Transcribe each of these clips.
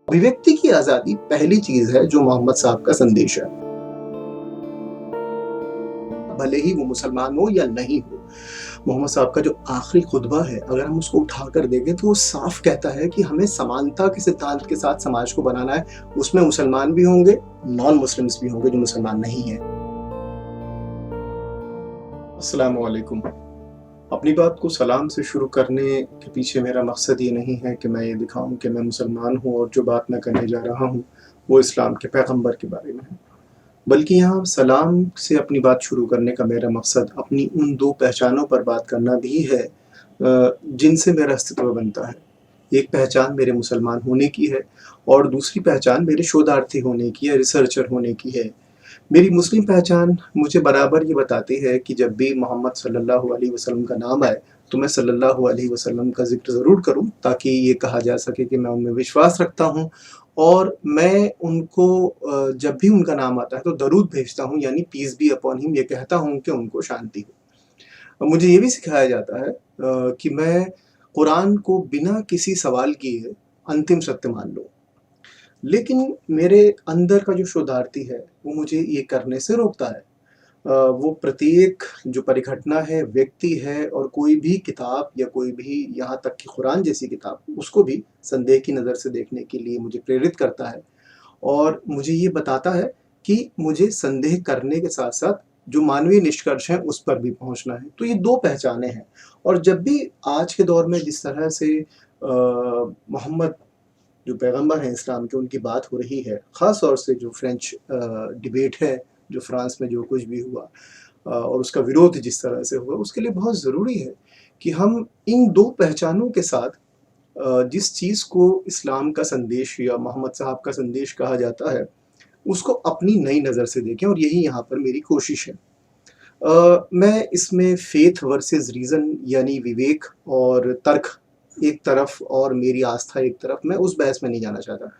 अभिव्यक्ति की आज़ादी पहली चीज़ है जो मोहम्मद साहब का संदेश है। भले ही वो मुसलमान हो या नहीं हो, मोहम्मद साहब का जो आखिरी खुतबा है, अगर हम उसको उठाकर देखें तो वो साफ कहता है कि हमें समानता के सिद्धांत के साथ समाज को बनाना है। उसमें मुसलमान भी होंगे, नॉन मुस्लिम्स भी होंगे जो मुसलमान नहीं हैं। अस्सलामु अलैकुम। अपनी बात को सलाम से शुरू करने के पीछे मेरा मकसद ये नहीं है कि मैं ये दिखाऊं कि मैं मुसलमान हूँ और जो बात मैं करने जा रहा हूँ वो इस्लाम के पैगंबर के बारे में है, बल्कि यहाँ सलाम से अपनी बात शुरू करने का मेरा मकसद अपनी उन दो पहचानों पर बात करना भी है जिनसे मेरा अस्तित्व बनता है। एक पहचान मेरे मुसलमान होने की है और दूसरी पहचान मेरे शोधार्थी होने की है, रिसर्चर होने की है। मेरी मुस्लिम पहचान मुझे बराबर ये बताती है कि जब भी मोहम्मद सल्लल्लाहु अलैहि वसल्लम का नाम आए तो मैं सल्लल्लाहु अलैहि वसल्लम का ज़िक्र ज़रूर करूँ, ताकि ये कहा जा सके कि मैं उनमें विश्वास रखता हूँ और मैं उनको जब भी उनका नाम आता है तो दरूद भेजता हूँ, यानी पीस बी अपॉन हिम, ये कहता हूँ कि उनको शांति हो। मुझे ये भी सिखाया जाता है कि मैं कुरान को बिना किसी सवाल किए अंतिम सत्य मान लूँ। लेकिन मेरे अंदर का जो शोधार्थी है, वो मुझे ये करने से रोकता है। वो प्रत्येक जो परिघटना है, व्यक्ति है और कोई भी किताब या कोई भी, यहाँ तक कि कुरान जैसी किताब, उसको भी संदेह की नज़र से देखने के लिए मुझे प्रेरित करता है और मुझे ये बताता है कि मुझे संदेह करने के साथ-साथ जो मानवीय निष्कर्ष हैं, उस पर भी पहुँचना है। तो ये 2 पहचानें हैं और जब भी आज के दौर में जिस तरह से मोहम्मद जो पैगंबर हैं इस्लाम के, उनकी बात हो रही है, ख़ास तौर से जो फ्रेंच डिबेट है, जो फ्रांस में जो कुछ भी हुआ और उसका विरोध जिस तरह से हुआ, उसके लिए बहुत ज़रूरी है कि हम इन 2 पहचानों के साथ जिस चीज़ को इस्लाम का संदेश या मोहम्मद साहब का संदेश कहा जाता है, उसको अपनी नई नज़र से देखें और यही यहाँ पर मेरी कोशिश है। मैं इसमें फेथ वर्सेस रीज़न, यानी विवेक और तर्क एक तरफ और मेरी आस्था एक तरफ, मैं उस बहस में नहीं जाना चाहता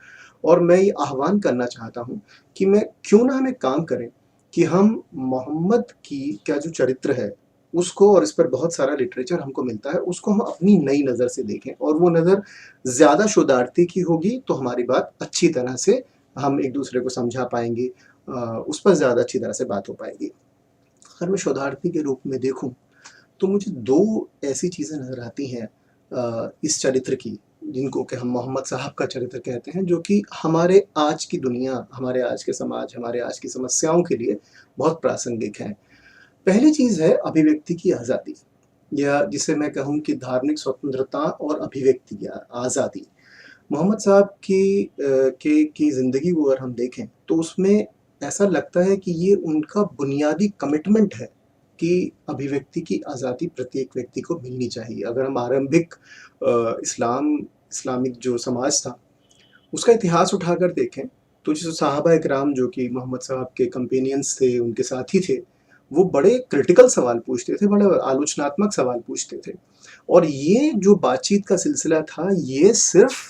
और मैं ये आह्वान करना चाहता हूँ कि मैं क्यों ना हम एक काम करें कि हम मोहम्मद की क्या जो चरित्र है, उसको, और इस पर बहुत सारा लिटरेचर हमको मिलता है, उसको हम अपनी नई नज़र से देखें और वो नज़र ज़्यादा शोधार्थी की होगी तो हमारी बात अच्छी तरह से हम एक-दूसरे को समझा पाएँगे, उस पर ज़्यादा अच्छी तरह से बात हो पाएगी। अगर मैं शोधार्थी के रूप में देखूँ, तो मुझे 2 ऐसी चीज़ें नज़र आती हैं इस चरित्र की, जिनको कि हम मोहम्मद साहब का चरित्र कहते हैं, जो कि हमारे आज की दुनिया, हमारे आज के समाज, हमारे आज की समस्याओं के लिए बहुत प्रासंगिक हैं। पहली चीज़ है अभिव्यक्ति की आज़ादी, या जिसे मैं कहूँ कि धार्मिक स्वतंत्रता और अभिव्यक्ति की आज़ादी। मोहम्मद साहब की ज़िंदगी को अगर हम देखें, तो उसमें ऐसा लगता है कि ये उनका बुनियादी कमिटमेंट है कि अभिव्यक्ति की आज़ादी प्रत्येक व्यक्ति को मिलनी चाहिए। अगर हम आरंभिक इस्लामिक जो समाज था, उसका इतिहास उठाकर देखें, तो जो सहाबा-ए-किराम जो कि मोहम्मद साहब के कंपेनियंस थे, उनके साथी थे, वो बड़े क्रिटिकल सवाल पूछते थे, बड़े आलोचनात्मक सवाल पूछते थे और ये जो बातचीत का सिलसिला था, ये सिर्फ़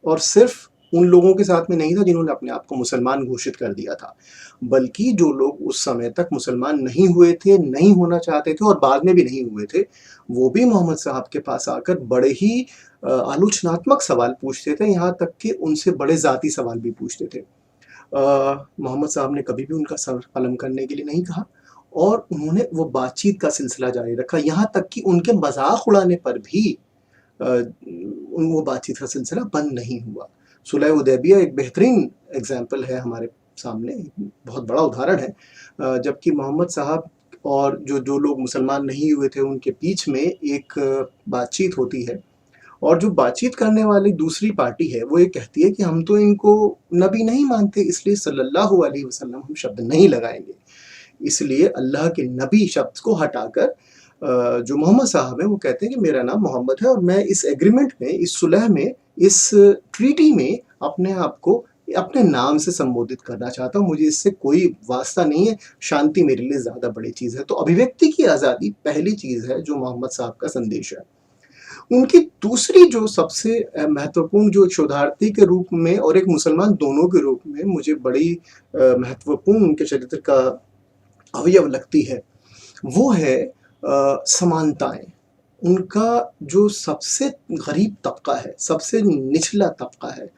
और सिर्फ़ उन लोगों के साथ में नहीं था जिन्होंने अपने आप को मुसलमान घोषित कर दिया था, बल्कि जो लोग उस समय तक मुसलमान नहीं हुए थे, नहीं होना चाहते थे और बाद में भी नहीं हुए थे, वो भी मोहम्मद साहब के पास आकर बड़े ही आलोचनात्मक सवाल पूछते थे, यहाँ तक कि उनसे बड़े ज़ाती सवाल भी पूछते थे। मोहम्मद साहब ने कभी भी उनका सर कलम करने के लिए नहीं कहा और उन्होंने वो बातचीत का सिलसिला जारी रखा, यहाँ तक कि उनके मज़ाक उड़ाने पर भी उन वो बातचीत का सिलसिला बंद नहीं हुआ। सुलह हुदैबिया एक बेहतरीन एग्ज़ाम्पल है हमारे सामने, बहुत बड़ा उदाहरण है। जबकि मोहम्मद साहब और जो जो लोग मुसलमान नहीं हुए थे, उनके बीच में एक बातचीत होती है और जो बातचीत करने वाली दूसरी पार्टी है, वो ये कहती है कि हम तो इनको नबी नहीं मानते, इसलिए सल्लल्लाहु अलैहि वसल्लम हम शब्द नहीं लगाएँगे। इसलिए अल्लाह के नबी शब्द को हटाकर जो मोहम्मद साहब हैं, वो कहते हैं कि मेरा नाम मोहम्मद है और मैं इस एग्रीमेंट में, इस सुलह में, इस ट्रीटी में अपने आप को अपने नाम से संबोधित करना चाहता हूँ, मुझे इससे कोई वास्ता नहीं है, शांति मेरे लिए ज़्यादा बड़ी चीज़ है। तो अभिव्यक्ति की आज़ादी पहली चीज़ है जो मोहम्मद साहब का संदेश है। उनकी दूसरी जो सबसे महत्वपूर्ण, जो एक शोधार्थी के रूप में और एक मुसलमान दोनों के रूप में मुझे बड़ी महत्वपूर्ण उनके चरित्र का अवयव लगती है, वो है समानताएँ। उनका जो सबसे गरीब तबका है, सबसे निचला तबका है,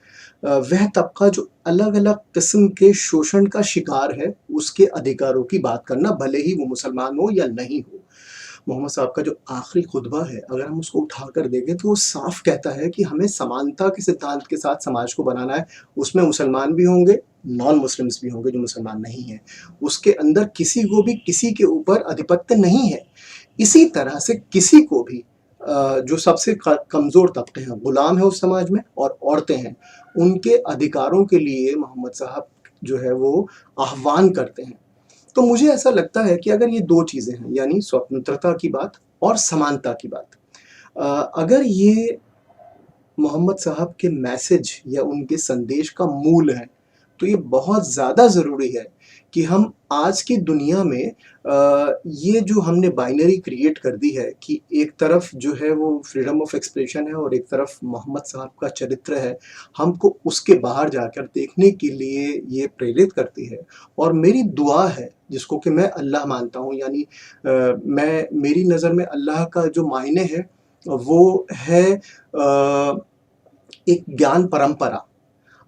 वह तबका जो अलग-अलग किस्म के शोषण का शिकार है, उसके अधिकारों की बात करना, भले ही वो मुसलमान हो या नहीं हो। मोहम्मद साहब का जो आखिरी खुतबा है, अगर हम उसको उठाकर देखें तो वो साफ कहता है कि हमें समानता के सिद्धांत के साथ समाज को बनाना है। उसमें मुसलमान भी होंगे, नॉन मुस्लिम्स भी होंगे जो मुसलमान नहीं हैं। उसके अंदर किसी को भी किसी के ऊपर आधिपत्य नहीं है। इसी तरह से किसी को भी जो सबसे कमज़ोर तबके हैं, गुलाम है उस समाज में और औरतें हैं, उनके अधिकारों के लिए मोहम्मद साहब जो है वो आह्वान करते हैं। तो मुझे ऐसा लगता है कि अगर ये 2 चीज़ें हैं, यानी स्वतंत्रता की बात और समानता की बात, अगर ये मोहम्मद साहब के मैसेज या उनके संदेश का मूल है, तो ये बहुत ज़्यादा ज़रूरी है कि हम आज की दुनिया में ये जो हमने बाइनरी क्रिएट कर दी है कि एक तरफ जो है वो फ्रीडम ऑफ एक्सप्रेशन है और एक तरफ मोहम्मद साहब का चरित्र है, हमको उसके बाहर जाकर देखने के लिए ये प्रेरित करती है। और मेरी दुआ है, जिसको कि मैं अल्लाह मानता हूँ, यानी मैं मेरी नज़र में अल्लाह का जो मायने है, वो है एक ज्ञान परंपरा।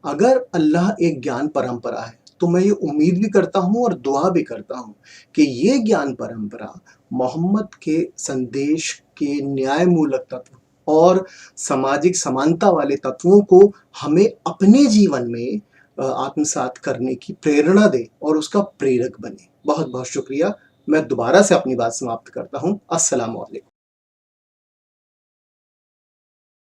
अगर अल्लाह एक ज्ञान परंपरा है, तो मैं ये उम्मीद भी करता हूँ और दुआ भी करता हूँ कि ये ज्ञान परंपरा मोहम्मद के संदेश के न्यायमूलक तत्व और सामाजिक समानता वाले तत्वों को हमें अपने जीवन में आत्मसात करने की प्रेरणा दे और उसका प्रेरक बने। बहुत-बहुत शुक्रिया। मैं दोबारा से अपनी बात समाप्त करता हूँ। अस्सलामु अलैकुम।